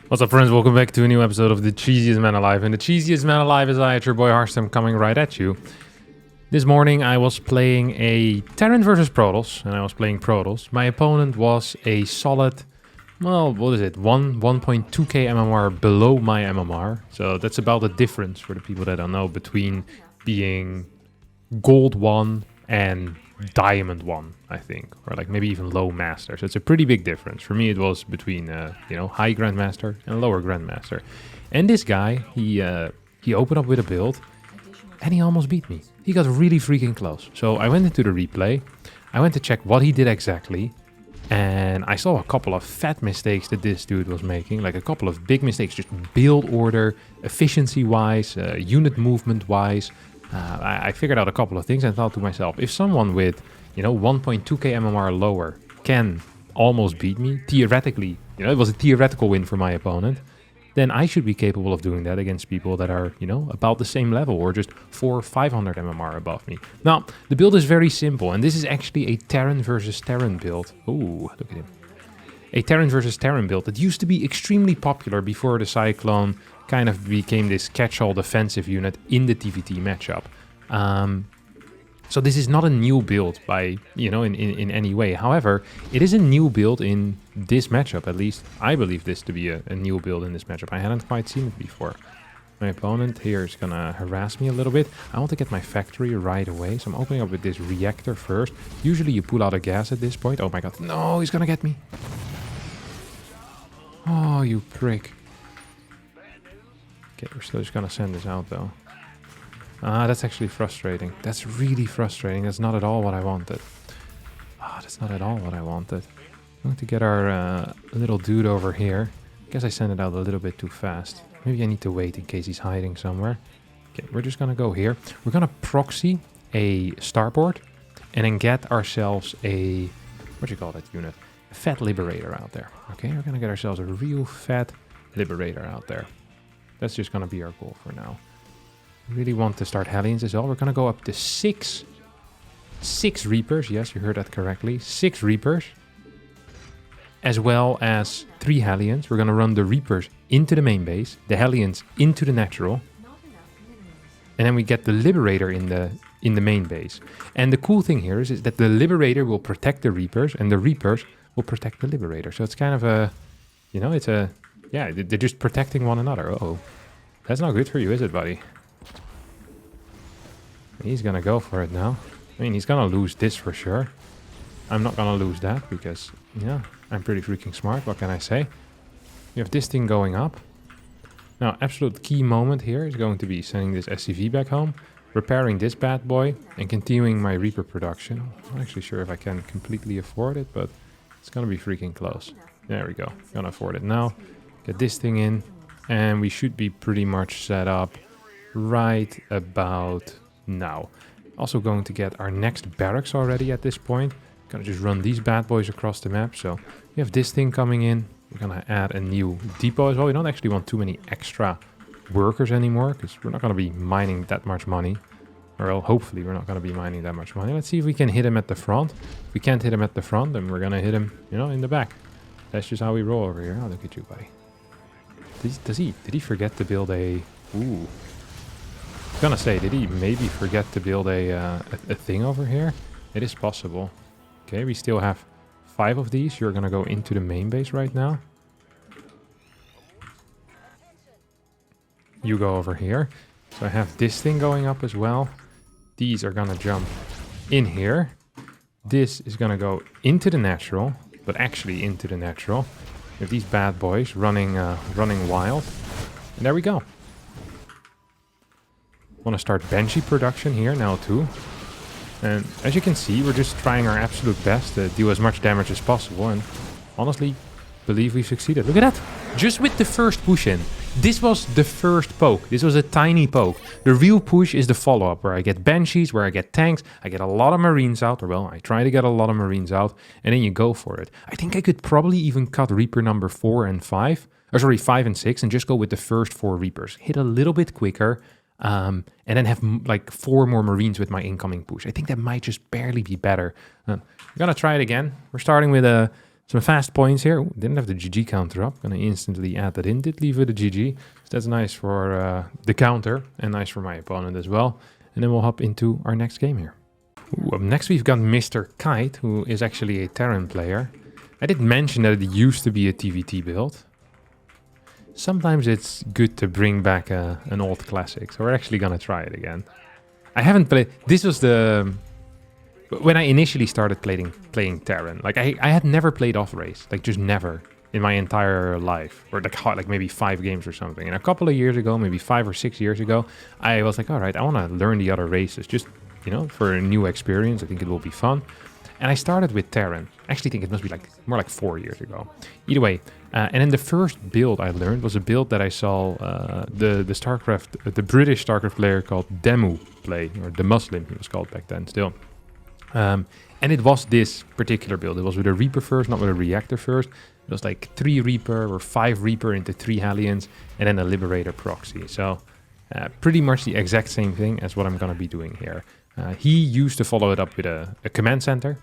What's up, friends? Welcome back to a new episode of The Cheesiest Man Alive. And the cheesiest man alive is I, it's your boy Harstem, coming right at you. This morning I was playing a Terran versus Protoss, and I was playing Protoss. My opponent was a solid, well, what is it, 1.2k MMR below my MMR. So that's about the difference, for the people that don't know, between being Gold 1 and Diamond 1, I think, or like maybe even low Master. So it's a pretty big difference. For me, it was between high Grandmaster and lower Grandmaster. And this guy, he opened up with a build, and he almost beat me. He got really freaking close. So I went into the replay. I went to check what he did exactly, and I saw a couple of fat mistakes that this dude was making, like a couple of big mistakes, just build order, efficiency-wise, unit movement-wise. I figured out a couple of things and thought to myself, if someone with, 1.2k MMR lower can almost beat me, theoretically, it was a theoretical win for my opponent, then I should be capable of doing that against people that are, about the same level or just 400 or 500 MMR above me. Now, the build is very simple, and this is actually a Terran versus Terran build. Ooh, look at him. A Terran versus Terran build that used to be extremely popular before the Cyclone kind of became this catch-all defensive unit in the TVT matchup. So this is not a new build by, in any way. However, it is a new build in this matchup, at least. I believe this to be a new build in this matchup. I hadn't quite seen it before. My opponent here is gonna harass me a little bit. I want to get my factory right away, so I'm opening up with this reactor first. Usually you pull out a gas at this point. Oh my god, no, he's gonna get me. Oh, you prick. Okay, we're still just gonna send this out though. That's actually frustrating. That's really frustrating. That's not at all what I wanted. That's not at all what I wanted. I'm going to get our little dude over here. I guess I sent it out a little bit too fast. Maybe I need to wait in case he's hiding somewhere. Okay, we're just gonna go here. We're gonna proxy a starport and then get ourselves a, what do you call that unit? A fat liberator out there. Okay, we're gonna get ourselves a real fat liberator out there. That's just gonna be our goal for now. Really want to start Hellions as well. We're gonna go up to six Reapers. Yes, you heard that correctly. 6 Reapers. As well as 3 Hellions. We're gonna run the Reapers into the main base, the Hellions into the natural. And then we get the Liberator in the main base. And the cool thing here is that the Liberator will protect the Reapers and the Reapers will protect the Liberator. So it's kind of a, it's a, yeah, they're just protecting one another. Uh-oh. That's not good for you, is it, buddy? He's gonna go for it now. I mean, he's gonna lose this for sure. I'm not gonna lose that because, yeah, I'm pretty freaking smart. What can I say? We have this thing going up. Now, absolute key moment here is going to be sending this SCV back home, repairing this bad boy, and continuing my Reaper production. I'm not actually sure if I can completely afford it, but it's gonna be freaking close. There we go. Gonna afford it now. Get this thing in, and we should be pretty much set up right about now. Also going to get our next barracks already at this point. Gonna just run these bad boys across the map. So we have this thing coming in. We're gonna add a new depot as well. We don't actually want too many extra workers anymore because we're not gonna be mining that much money. Or well, hopefully we're not gonna be mining that much money. Let's see if we can hit him at the front. If we can't hit him at the front, then we're gonna hit him, in the back. That's just how we roll over here. Oh, look at you, buddy. Did he forget to build a... Ooh. I was gonna say, did he maybe forget to build a thing over here? It is possible. Okay, we still have 5 of these. You're gonna go into the main base right now. You go over here. So I have this thing going up as well. These are gonna jump in here. This is gonna go into the natural, but actually into the natural. We have these bad boys running wild. And there we go. Want to start Banshee production here now too. And as you can see, we're just trying our absolute best to do as much damage as possible, and honestly believe we've succeeded. Look at that! Just with the first push in. This was the first poke. This was a tiny poke. The real push is the follow-up, where I get Banshees, where I get tanks, I get a lot of Marines out, or well, I try to get a lot of Marines out, and then you go for it. I think I could probably even cut Reaper number 4 and 5, or sorry, 5 and 6, and just go with the first 4 Reapers. Hit a little bit quicker, and then have like 4 more Marines with my incoming push. I think that might just barely be better. We're gonna try it again. We're starting with a Some fast points here. Ooh, didn't have the GG counter up. Gonna instantly add that in. Did leave with a GG. So that's nice for the counter and nice for my opponent as well. And then we'll hop into our next game here. Ooh, up next we've got Mr Kite, who is actually a Terran player. I did mention that it used to be a TVT build. Sometimes it's good to bring back an old classic, so we're actually gonna try it again. I haven't played... This was the... When I initially started playing Terran, like I had never played off-race, like just never in my entire life, or like maybe 5 games or something. And a couple of years ago, maybe 5 or 6 years ago, I was like, all right, I want to learn the other races, just, you know, for a new experience. I think it will be fun. And I started with Terran. I actually think it must be like more like 4 years ago. Either way, and then the first build I learned was a build that I saw the British StarCraft player called Demu play, or the Muslim he was called back then still. And it was this particular build. It was with a Reaper first, not with a Reactor first. It was like 3 Reaper or 5 Reaper into 3 Hellions, and then a Liberator proxy. So pretty much the exact same thing as what I'm going to be doing here. He used to follow it up with a command center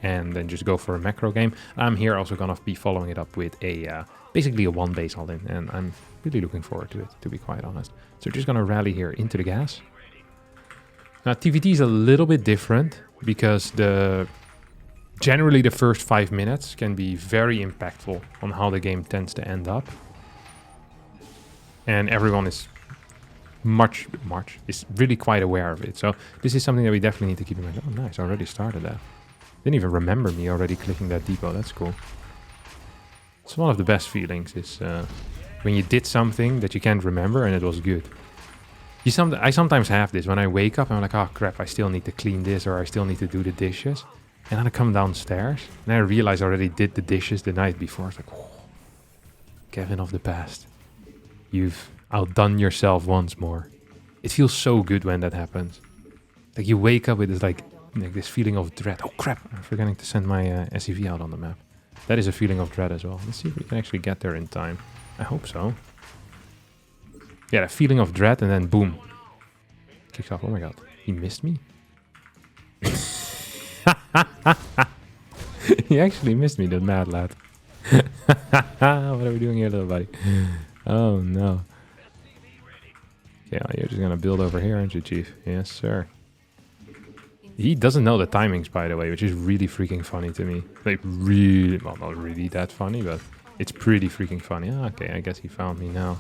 and then just go for a macro game. I'm here also going to be following it up with a basically a 1 base all in, and I'm really looking forward to it, to be quite honest. So just going to rally here into the gas. Now TVT is a little bit different because generally the first 5 minutes can be very impactful on how the game tends to end up. And everyone is is really quite aware of it. So this is something that we definitely need to keep in mind. Oh, nice, I already started that. Didn't even remember me already clicking that depot. That's cool. It's one of the best feelings is when you did something that you can't remember and it was good. I sometimes have this when I wake up and I'm like, oh crap, I still need to clean this, or I still need to do the dishes. And then I come downstairs and I realize I already did the dishes the night before. It's like, oh, Kevin of the past, you've outdone yourself once more. It feels so good when that happens. Like you wake up with this like this feeling of dread. Oh crap, I'm forgetting to send my SCV out on the map. That is a feeling of dread as well. Let's see if we can actually get there in time. I hope so. Yeah, the feeling of dread, and then boom. Kicks off. Oh my god. He missed me? He actually missed me, that mad lad. What are we doing here, little buddy? Oh no. Yeah, you're just gonna build over here, aren't you, Chief? Yes, sir. He doesn't know the timings, by the way, which is really freaking funny to me. Like, really... Well, not really that funny, but it's pretty freaking funny. Ah, okay, I guess he found me now.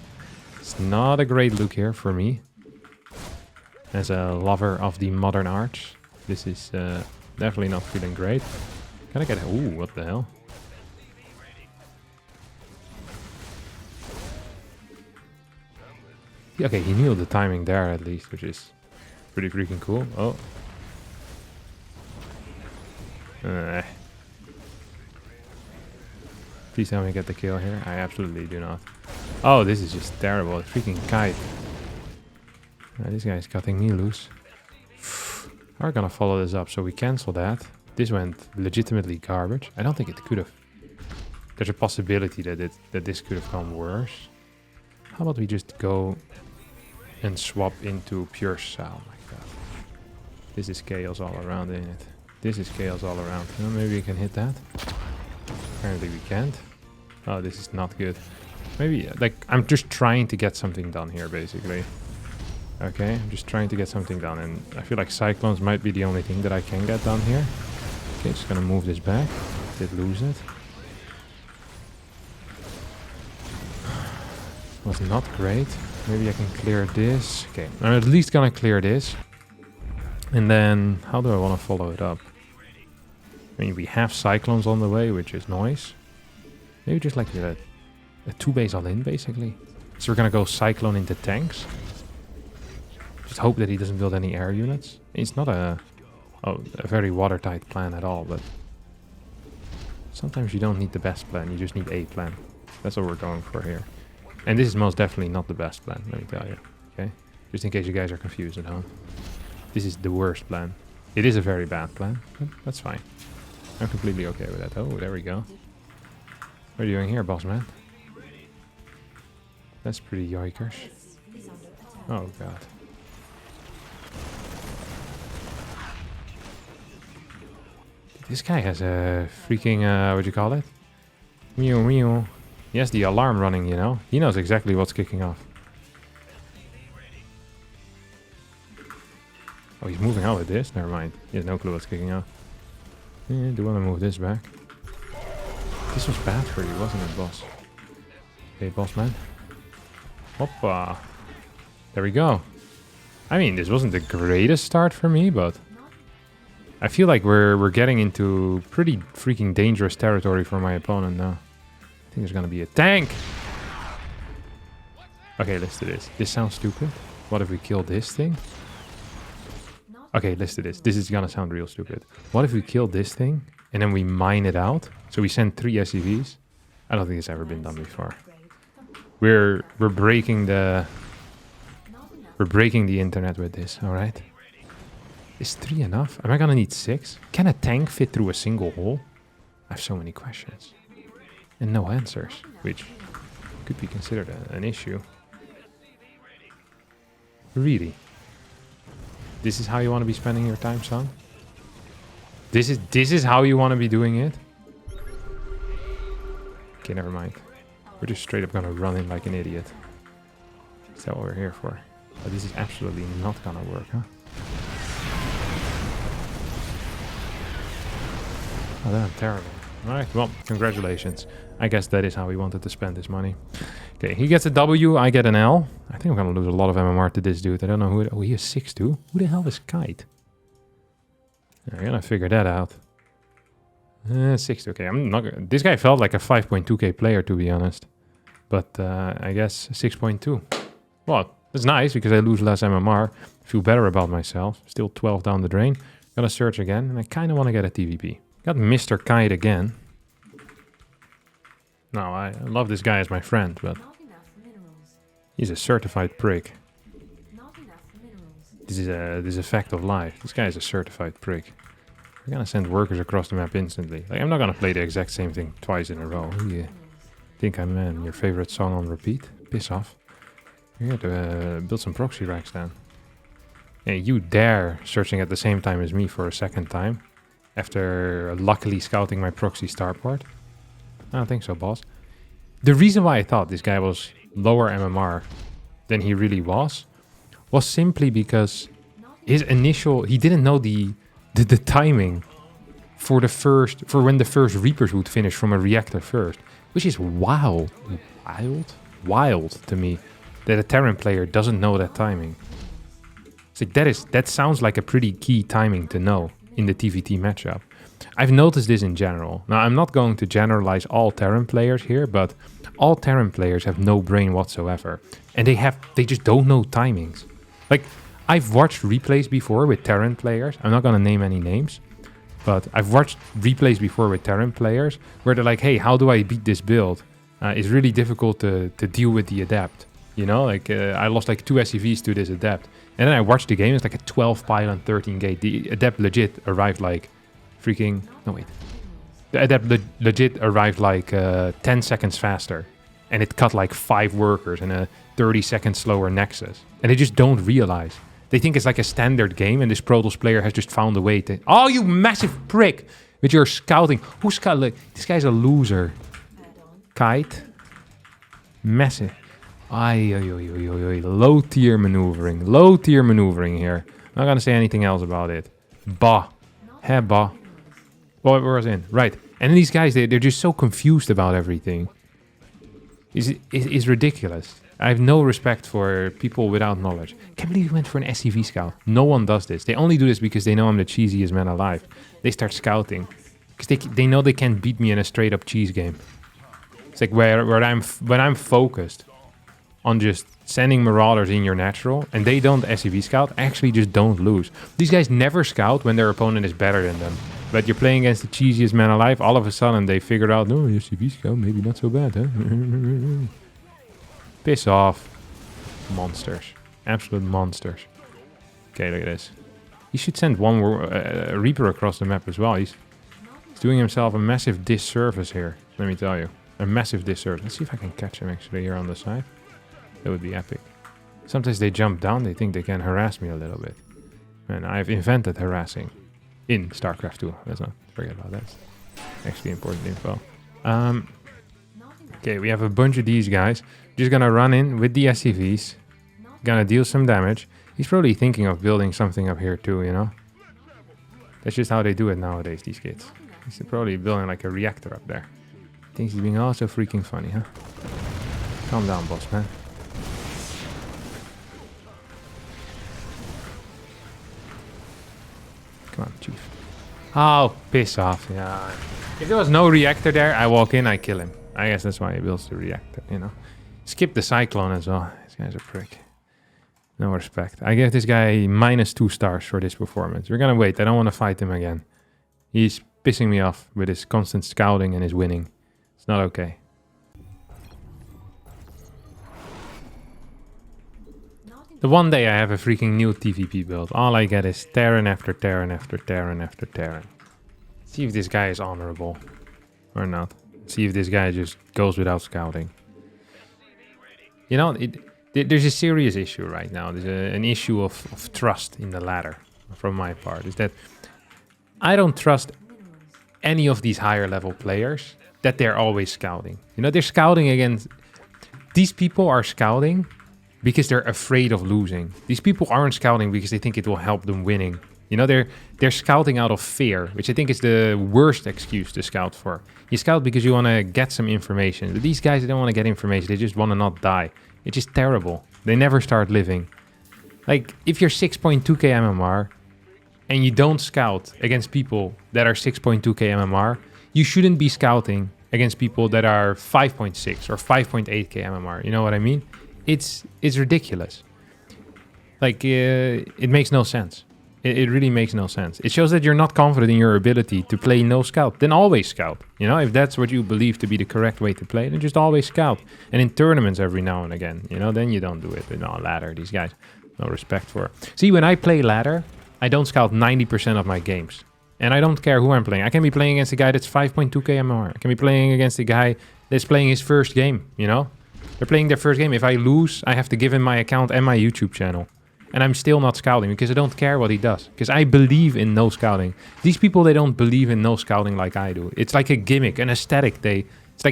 It's not a great look here for me. As a lover of the modern arts, this is definitely not feeling great. Can I get... Ooh, what the hell? Yeah, okay, he knew the timing there at least, which is pretty freaking cool. Oh. Please tell me I get the kill here. I absolutely do not. Oh, this is just terrible. Freaking Kite. This guy is cutting me loose. We're gonna follow this up, so we cancel that. This went legitimately garbage. I don't think it could have. There's a possibility that this could have gone worse. How about we just go and swap into pure Sal? Oh my god. This is chaos all around, ain't it? This is chaos all around. Well, maybe we can hit that. Apparently we can't. Oh, this is not good. Maybe, like, I'm just trying to get something done here, basically. Okay, I'm just trying to get something done, and I feel like Cyclones might be the only thing that I can get done here. Okay, just gonna move this back. Did lose it. Was not great. Maybe I can clear this. Okay, I'm at least gonna clear this. And then, how do I want to follow it up? I mean, we have Cyclones on the way, which is nice. Maybe just like a 2-base all-in, basically. So we're gonna go Cyclone into tanks. Just hope that he doesn't build any air units. It's not a very watertight plan at all, but sometimes you don't need the best plan, you just need a plan. That's what we're going for here. And this is most definitely not the best plan, let me tell you. Okay? Just in case you guys are confused at home. This is the worst plan. It is a very bad plan, but that's fine. I'm completely okay with that. Oh, there we go. What are you doing here, boss man? That's pretty yoikers. Oh god. This guy has a freaking, what do you call it? Meow, meow. He has the alarm running, you know? He knows exactly what's kicking off. Oh, he's moving out with this? Never mind. He has no clue what's kicking off. Yeah, do want to move this back. This was bad for you, wasn't it, boss? Okay, boss man. Hoppa. There we go. I mean, this wasn't the greatest start for me, but I feel like we're getting into pretty freaking dangerous territory for my opponent now. I think there's gonna be a tank. Okay, let's do this. This sounds stupid. What if we kill this thing? Okay, let's do this. This is gonna sound real stupid. What if we kill this thing and then we mine it out? So we send 3 SCVs. I don't think it's ever been done before. We're breaking the internet with this. All right. Is 3 enough? Am I gonna need 6? Can a tank fit through a single hole? I have so many questions and no answers, which could be considered an issue. Really? This is how you want to be spending your time, son? This is how you want to be doing it? Okay, never mind. We're just straight up gonna run in like an idiot. Is that what we're here for? But this is absolutely not gonna work, huh? Oh, damn, terrible. Alright, well, congratulations. I guess that is how we wanted to spend this money. Okay, he gets a W, I get an L. I think I'm gonna lose a lot of MMR to this dude. I don't know who... Oh, he is 6-2? Who the hell is Kite? I'm gonna figure that out. 6-2, okay, I'm not... This guy felt like a 5.2k player, to be honest. But, I guess 6.2. Well, that's nice, because I lose less MMR. Feel better about myself. Still 12 down the drain. Gonna search again, and I kinda wanna get a TVP. Got Mr Kite again. No, I love this guy as my friend, but he's a certified prick. This is a fact of life. This guy is a certified prick. We're gonna send workers across the map instantly. Like, I'm not gonna play the exact same thing twice in a row. You think I'm your favorite song on repeat? Piss off. We're here to build some proxy racks then. And you dare searching at the same time as me for a second time? After luckily scouting my proxy starport? I don't think so, boss. The reason why I thought this guy was lower MMR than he really was simply because his initial... He didn't know the timing for when the first Reapers would finish from a reactor first. Which is wild to me that a Terran player doesn't know that timing. It's like that sounds like a pretty key timing to know in the TVT matchup. I've noticed this in general. Now, I'm not going to generalize all Terran players here, but all Terran players have no brain whatsoever. And they just don't know timings. Like, I've watched replays before with Terran players. I'm not going to name any names, but I've watched replays before with Terran players where they're like, hey, how do I beat this build? It's really difficult to deal with the Adept. You know, like, I lost like 2 SCVs to this Adept. And then I watched the game, it's like a 12 pylon, 13 gate. The Adept legit arrived like freaking... No, wait. The Adept legit arrived like 10 seconds faster. And it cut like 5 workers and a 30 seconds slower Nexus. And they just don't realize. They think it's like a standard game and this Protoss player has just found a way to... Oh, you massive prick! With your scouting. Who's scouting? This guy's a loser. Kite. Massive. Low tier maneuvering. Low tier maneuvering here. I'm not gonna say anything else about it. Bah. Heh, bah. What was in? Right. And these guys, they're just so confused about everything. It's ridiculous. I have no respect for people without knowledge. Can't believe you went for an SCV scout. No one does this. They only do this because they know I'm the cheesiest man alive. They start scouting. Because they know they can't beat me in a straight up cheese game. It's like when I'm focused on just sending Marauders in your natural, and they don't SCV scout, actually just don't lose. These guys never scout when their opponent is better than them. But you're playing against the cheesiest man alive, all of a sudden they figured out, no, SCV scout, maybe not so bad, huh? Piss off. Monsters. Absolute monsters. Okay, look at this. He should send one Reaper across the map as well. He's doing himself a massive disservice here, let me tell you. A massive disservice. Let's see if I can catch him actually here on the side. That would be epic. Sometimes they jump down, they think they can harass me a little bit. And I've invented harassing in StarCraft 2. Let's not forget about that. Actually important info. Okay, we have a bunch of these guys. Just gonna run in with the SCVs. Gonna deal some damage. He's probably thinking of building something up here too, you know? That's just how they do it nowadays, these kids. He's probably building like a reactor up there. Thinks he's being all so freaking funny, huh? Calm down, boss man. Come on, chief. Oh, piss off, yeah. If there was no reactor there, I walk in, I kill him. I guess that's why he builds the reactor, you know. Skip the cyclone as well. This guy's a prick. No respect. I give this guy -2 stars for this performance. We're gonna wait. I don't want to fight him again. He's pissing me off with his constant scouting and his winning. It's not okay. The one day I have a freaking new TVP build. All I get is Terran after Terran after Terran after Terran. See if this guy is honorable or not. See if this guy just goes without scouting. You know, there's a serious issue right now. There's an issue of trust in the ladder from my part. Is that I don't trust any of these higher level players that they're always scouting. You know, they're scouting against... These people are scouting because they're afraid of losing. These people aren't scouting because they think it will help them winning. You know, they're scouting out of fear, which I think is the worst excuse to scout for. You scout because you want to get some information. But these guys, they don't want to get information. They just want to not die. It's just terrible. They never start living. Like, if you're 6.2k MMR and you don't scout against people that are 6.2k MMR, you shouldn't be scouting against people that are 5.6 or 5.8k MMR. You know what I mean? It's ridiculous. Like, it makes no sense. It really makes no sense. It shows that you're not confident in your ability to play no scout. Then always scout. You know, if that's what you believe to be the correct way to play, then just always scout. And in tournaments every now and again, you know, then you don't do it. But no, ladder, these guys, no respect for. See, when I play ladder, I don't scout 90% of my games. And I don't care who I'm playing. I can be playing against a guy that's 5.2k MMR. I can be playing against a guy that's playing his first game, you know? They're playing their first game. If I lose, I have to give him my account and my YouTube channel. And I'm still not scouting because I don't care what he does. Because I believe in no scouting. These people, they don't believe in no scouting like I do. It's like a gimmick, an aesthetic. It's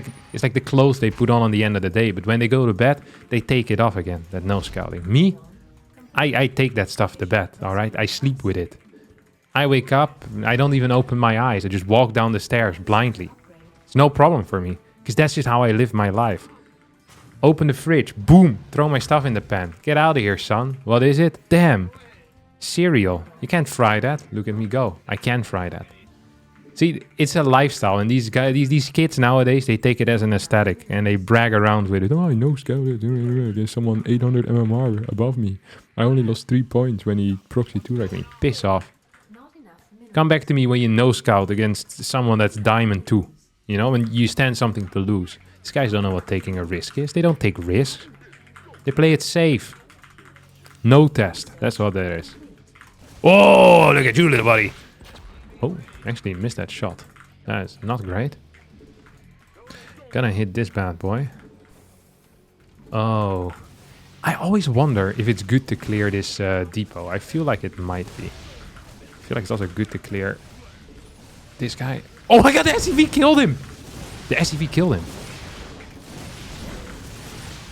like the clothes they put on the end of the day. But when they go to bed, they take it off again, that no scouting. Me, I take that stuff to bed, all right? I sleep with it. I wake up, I don't even open my eyes. I just walk down the stairs blindly. It's no problem for me. Because that's just how I live my life. Open the fridge, boom, throw my stuff in the pan. Get out of here, son. What is it? Damn. Cereal. You can't fry that. Look at me go. I can fry that. See, it's a lifestyle, and these guys, these kids nowadays, they take it as an aesthetic, and they brag around with it. Oh, I know scouted. There's someone 800 MMR above me. I only lost 3 points when he proxy 2-racked me. Piss off. Come back to me when you no scout against someone that's diamond 2. You know, when you stand something to lose. These guys don't know what taking a risk is. They don't take risks. They play it safe. No test. That's what there is. Oh, look at you, little buddy. Oh, actually missed that shot. That is not great. Gonna hit this bad boy. Oh. I always wonder if it's good to clear this depot. I feel like it might be. I feel like it's also good to clear this guy. Oh my god, the SCV killed him! The SCV killed him.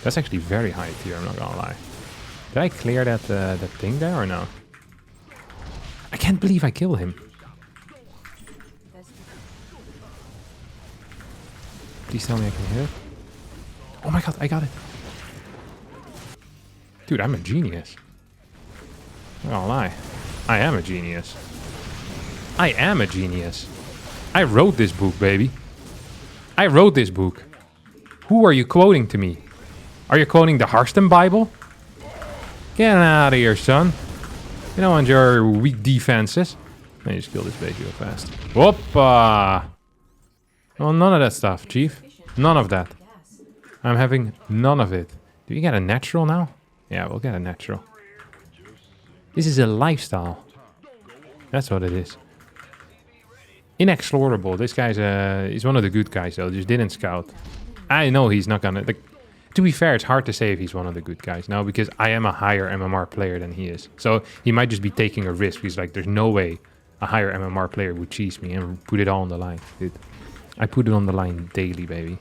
That's actually very high tier, I'm not gonna lie. Did I clear that thing there or no? I can't believe I killed him. Please tell me I can hit it. Oh my god, I got it. Dude, I'm a genius. I'm not gonna lie. I am a genius. I am a genius. I wrote this book, baby. I wrote this book. Who are you quoting to me? Are you quoting the Harstem Bible? Get out of here, son. You don't want your weak defenses. Let me just kill this baby real fast. Whoopa! Oh, none of that stuff, Chief. None of that. I'm having none of it. Do you get a natural now? Yeah, we'll get a natural. This is a lifestyle. That's what it is. Inexplorable. This guy's he's one of the good guys though. Just didn't scout. I know he's not gonna... Like, to be fair, it's hard to say if he's one of the good guys now because I am a higher MMR player than he is. So he might just be taking a risk. He's like, there's no way a higher MMR player would cheese me and put it all on the line. Dude, I put it on the line daily, baby.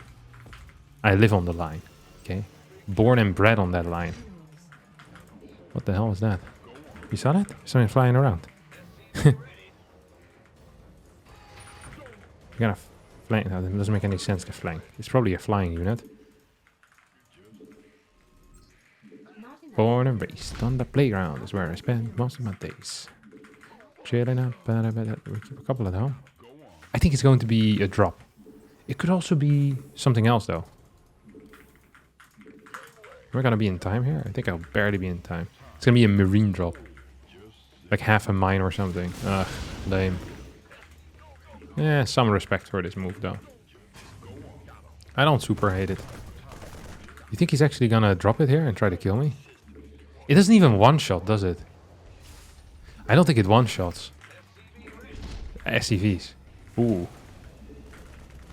I live on the line. Okay? Born and bred on that line. What the hell was that? You saw that? Something flying around. You gotta flank. No, that doesn't make any sense to flank. It's probably a flying unit. Born and raised on the playground is where I spend most of my days. Chilling up, we keep a couple of them. I think it's going to be a drop. It could also be something else though. Am I gonna be in time here? I think I'll barely be in time. It's gonna be a marine drop. Like half a mine or something. Ugh, lame. Yeah, some respect for this move though. I don't super hate it. You think he's actually gonna drop it here and try to kill me? It doesn't even one-shot, does it? I don't think it one-shots. SCVs. Ooh.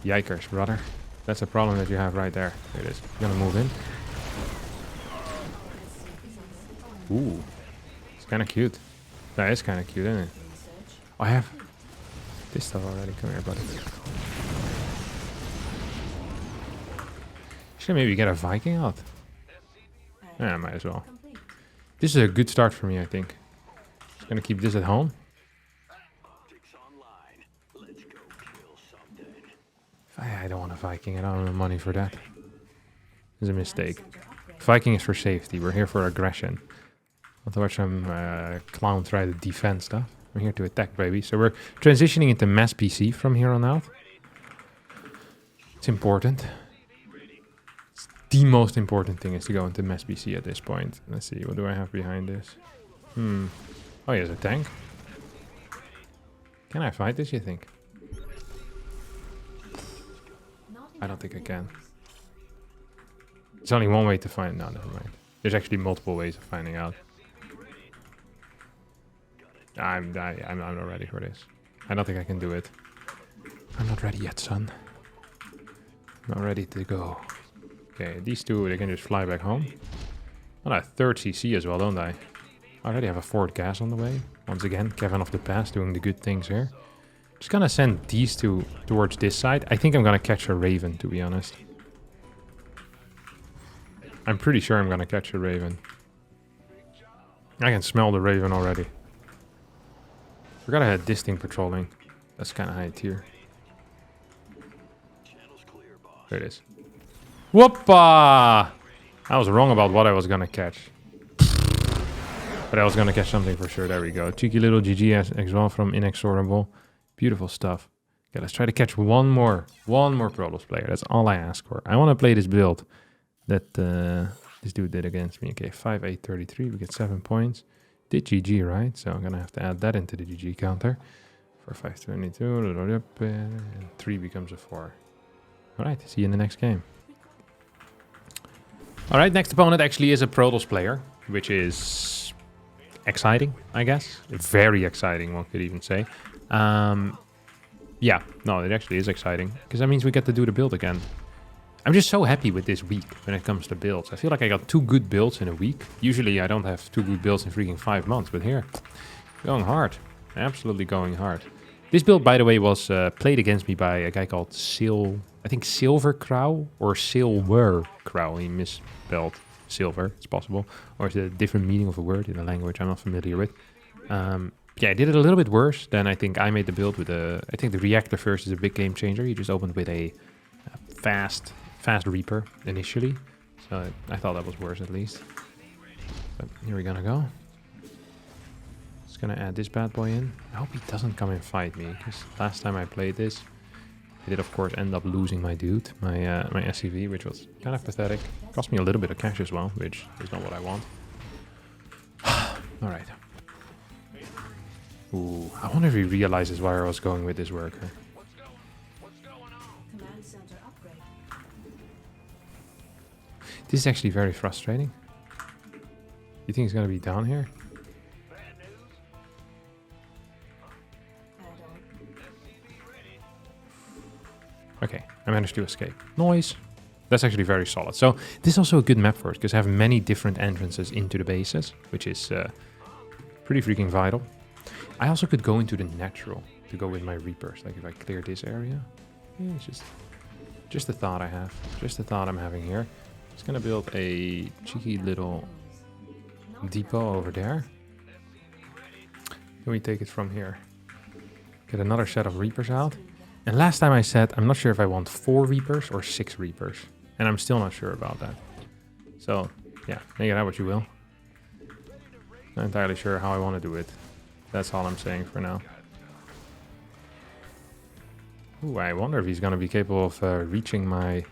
Yikers, brother. That's a problem that you have right there. There it is. I'm gonna move in. Ooh. It's kind of cute. That is kind of cute, isn't it? I have this stuff already. Come here, buddy. Should I maybe get a Viking out? Yeah, I might as well. This is a good start for me, I think. Just gonna keep this at home. I don't want a Viking. I don't have the money for that. It's a mistake. Viking is for safety. We're here for aggression. Not to watch some clown try to defend stuff. We're here to attack, baby. So we're transitioning into mass PC from here on out. It's important. The most important thing is to go into mass PC at this point. Let's see, what do I have behind this? Oh, he has a tank. Can I fight this, you think? I don't think I can. There's only one way to find... No, never mind. There's actually multiple ways of finding out. I'm not ready for this. I don't think I can do it. I'm not ready yet, son. Not ready to go. Okay, these two, they can just fly back home. Oh, I have third CC as well, don't I? I already have a fourth gas on the way. Once again, Kevin of the past doing the good things here. Just gonna send these two towards this side. I think I'm gonna catch a Raven, to be honest. I'm pretty sure I'm gonna catch a Raven. I can smell the Raven already. Forgot I had this thing patrolling. That's kind of high tier. There it is. Whoopa! I was wrong about what I was gonna catch. But I was gonna catch something for sure. There we go. Cheeky little GG as well from Inexorable. Beautiful stuff. Okay, let's try to catch one more Protoss player. That's all I ask for. I want to play this build that this dude did against me. Okay, 5-8-33. We get 7 points. Did GG, right? So I'm gonna have to add that into the GG counter. For 5-22, and 3 becomes a 4. Alright, see you in the next game. Alright, next opponent actually is a Protoss player, which is exciting, I guess. Very exciting, one could even say. Yeah, no, it actually is exciting, because that means we get to do the build again. I'm just so happy with this week when it comes to builds. I feel like I got 2 good builds in a week. Usually I don't have 2 good builds in freaking 5 months, but here, going hard. Absolutely going hard. This build, by the way, was played against me by a guy called Silver Crow or Silver Crow. He misspelled silver, it's possible. Or is it a different meaning of a word in a language I'm not familiar with. Yeah, I did it a little bit worse than I think I made the build with a... I think the reactor first is a big game changer. You just opened with a fast Reaper initially. So I thought that was worse at least. But here we're gonna go. Just gonna add this bad boy in. I hope he doesn't come and fight me, because last time I played this, I did of course end up losing my dude, my SCV, which was kind of pathetic. Cost me a little bit of cash as well, which is not what I want. Alright. Ooh, I wonder if he realizes where I was going with this worker. This is actually very frustrating. You think he's gonna be down here? Okay, I managed to escape. Noise. That's actually very solid. So this is also a good map for us, because I have many different entrances into the bases, which is pretty freaking vital. I also could go into the natural to go with my Reapers. Like if I clear this area, yeah, it's just Just a thought I have. Just a thought I'm having here. Just gonna build a cheeky little depot over there. Then we take it from here. Get another set of Reapers out. And last time I said, I'm not sure if I want 4 Reapers or 6 Reapers. And I'm still not sure about that. So, yeah, make it out what you will. Not entirely sure how I want to do it. That's all I'm saying for now. Ooh, I wonder if he's going to be capable of reaching my...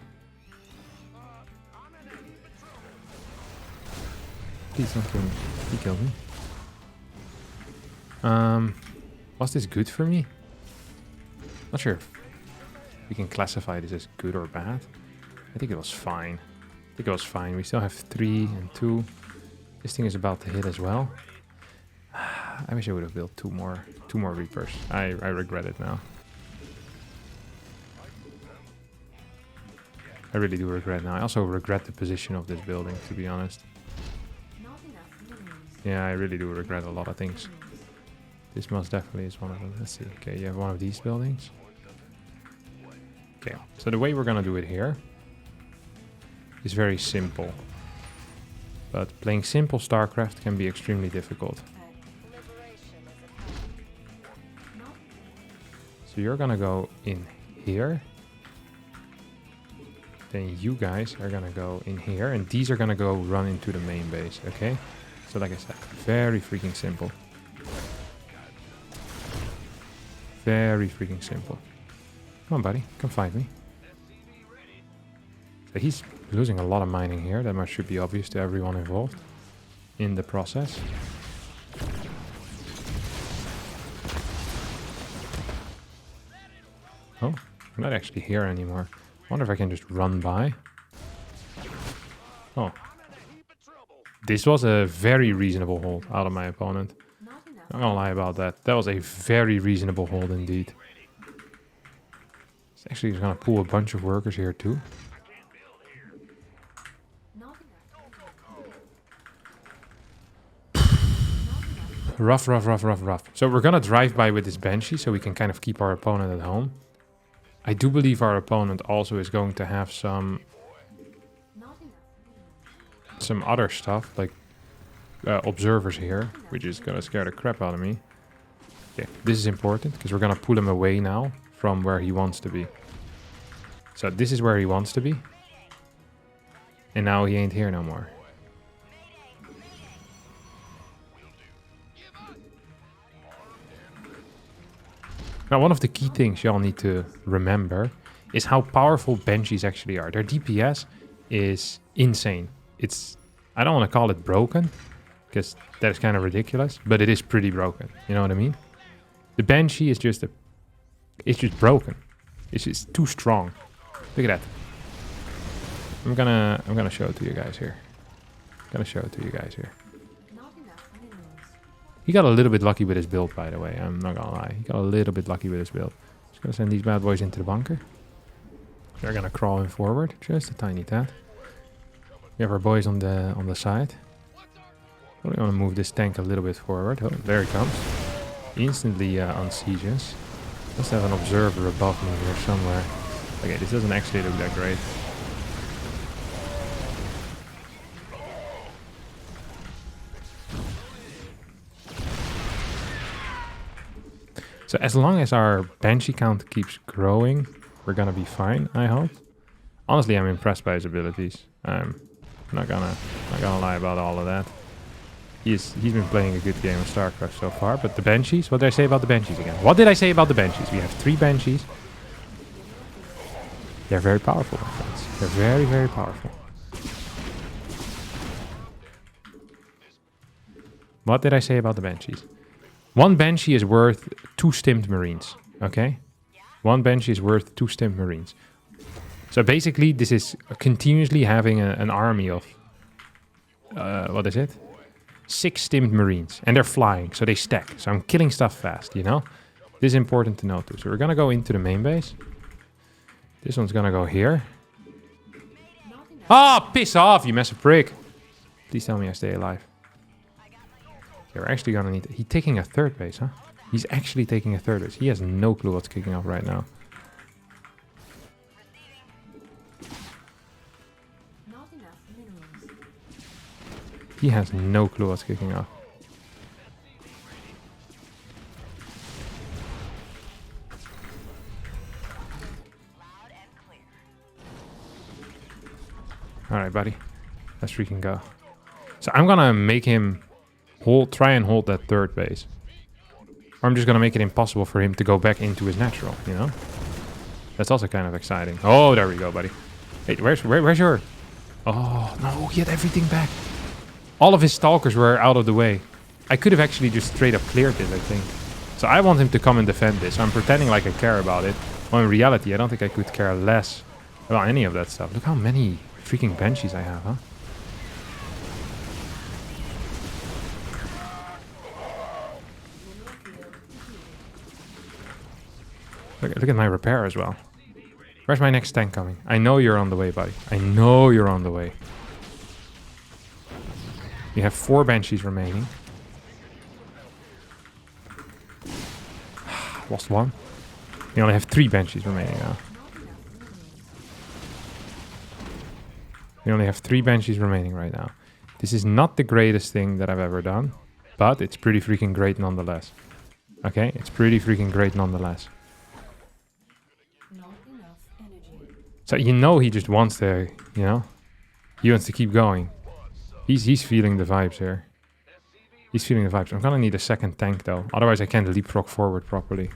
Please don't kill me. He killed me. Was this good for me? Not sure if we can classify this as good or bad. I think it was fine. I think it was fine. We still have 3 and 2. This thing is about to hit as well. I wish I would have built 2 more Reapers. I regret it now. I really do regret now. I also regret the position of this building, to be honest. Yeah, I really do regret a lot of things. This most definitely is one of them. Let's see. Okay, you have one of these buildings. Okay, so the way we're gonna do it here is very simple. But playing simple StarCraft can be extremely difficult. So you're gonna go in here. Then you guys are gonna go in here. And these are gonna go run into the main base, okay? So like I said, very freaking simple. Very freaking simple. Come on, buddy. Come find me. So he's losing a lot of mining here. That much should be obvious to everyone involved in the process. Oh, I'm not actually here anymore. I wonder if I can just run by. Oh. This was a very reasonable hold out of my opponent. Not gonna lie about that. That was a very reasonable hold indeed. It's actually gonna pull a bunch of workers here too. Rough. So we're gonna drive by with this Banshee so we can kind of keep our opponent at home. I do believe our opponent also is going to have some other stuff, like observers here, which is gonna scare the crap out of me. Okay, this is important because we're gonna pull him away now from where he wants to be. So this is where he wants to be. And now he ain't here no more. Now, one of the key things y'all need to remember is how powerful Banshees actually are. Their DPS is insane. I don't want to call it broken, because that is kind of ridiculous, but it is pretty broken. You know what I mean? The Banshee is just it's just broken. It's just too strong. Look at that. I'm gonna show it to you guys here. He got a little bit lucky with his build, by the way. I'm not gonna lie. He got a little bit lucky with his build. Just gonna send these bad boys into the bunker. They're gonna crawl in forward, just a tiny tad. We have our boys on the side. Probably want to move this tank a little bit forward. Oh, there he comes. Instantly unsieges. Must have an observer above me here somewhere. Okay, this doesn't actually look that great. So as long as our Banshee count keeps growing, we're gonna be fine, I hope. Honestly, I'm impressed by his abilities. I'm not gonna lie about all of that. He's been playing a good game of StarCraft so far, but the Banshees, what did I say about the Banshees again? What did I say about the Banshees? We have 3 Banshees. They're very powerful, my friends. They're very, very powerful. What did I say about the Banshees? 1 Banshee is worth 2 stimmed Marines, okay? 1 Banshee is worth 2 stimmed Marines. So basically, this is continuously having an army of... what is it? 6 stimmed Marines. And they're flying, so they stack. So I'm killing stuff fast, you know? This is important to note too. So we're gonna go into the main base. This one's gonna go here. Ah, piss off, you massive prick! Please tell me I stay alive. Okay, we're actually gonna need... He's taking a 3rd base, huh? He's actually taking a 3rd base. He has no clue what's kicking off right now. He has no clue what's kicking off. Alright, buddy. Let's freaking go. So I'm gonna make him try and hold that third base. Or I'm just gonna make it impossible for him to go back into his natural, you know? That's also kind of exciting. Oh, there we go, buddy. Hey, where's your... Oh, no, he had everything back. All of his stalkers were out of the way. I could have actually just straight up cleared this, I think. So I want him to come and defend this. I'm pretending like I care about it. Well, in reality, I don't think I could care less about any of that stuff. Look how many freaking Banshees I have, huh? Look at my repair as well. Where's my next tank coming? I know you're on the way, buddy. I know you're on the way. You have 4 Banshees remaining. Lost 1. You only have 3 Banshees remaining now. We only have 3 Banshees remaining right now. This is not the greatest thing that I've ever done, but it's pretty freaking great nonetheless. Okay, it's pretty freaking great nonetheless. So you know he just wants to, you know, he wants to keep going. He's feeling the vibes here. He's feeling the vibes. I'm gonna need a second tank though, otherwise I can't leapfrog forward properly.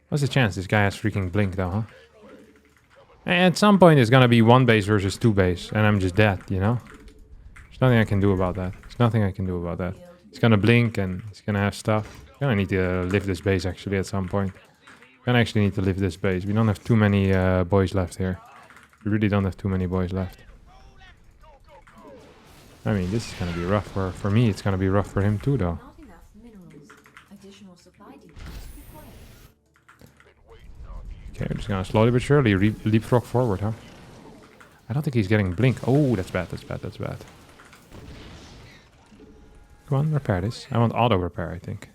What's the chance this guy has freaking blink though, huh? And at some point it's gonna be 1 base versus 2 base, and I'm just dead, you know? There's nothing I can do about that. There's nothing I can do about that. He's gonna blink and he's gonna have stuff. Gonna need to lift this base actually at some point. Gonna actually need to lift this base. We don't have too many boys left here. We really don't have too many boys left. I mean, this is gonna be rough for me. It's gonna be rough for him too, though. Okay, we're just gonna slowly but surely leapfrog forward, huh? I don't think he's getting blink. Oh, that's bad, that's bad, that's bad. Come on, repair this. I want auto repair, I think.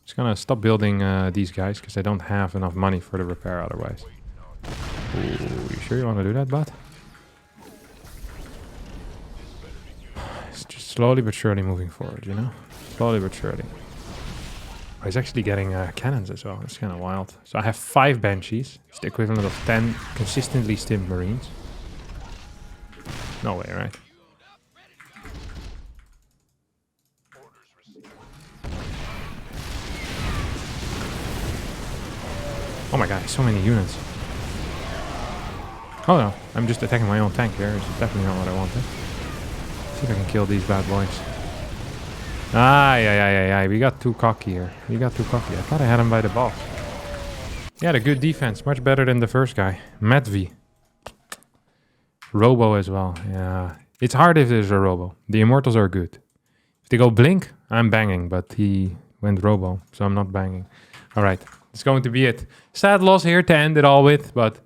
Just gonna stop building these guys, because I don't have enough money for the repair otherwise. Ooh, you sure you want to do that, bud? It's just slowly but surely moving forward, you know? Slowly but surely. Oh, he's actually getting cannons as well. It's kind of wild. So I have 5 Banshees. It's the equivalent of 10 consistently stimmed Marines. No way, right? Oh my god, so many units. Oh no, I'm just attacking my own tank here. It's definitely not what I wanted. See if I can kill these bad boys. Yeah. We got too cocky here. We got too cocky. I thought I had him by the balls. He had a good defense. Much better than the first guy. Matvi. Robo as well. Yeah. It's hard if there's a Robo. The Immortals are good. If they go Blink, I'm banging. But he went Robo, so I'm not banging. Alright. It's going to be it. Sad loss here to end it all with, but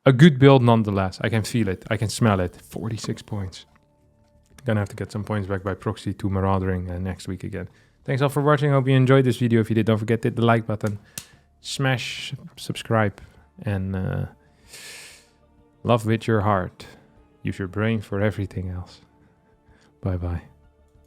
a good build nonetheless. I can feel it. I can smell it. 46 points. Gonna have to get some points back by proxy to maraudering next week again. Thanks all for watching. Hope you enjoyed this video. If you did, don't forget to hit the like button. Smash subscribe. And love with your heart. Use your brain for everything else. Bye bye.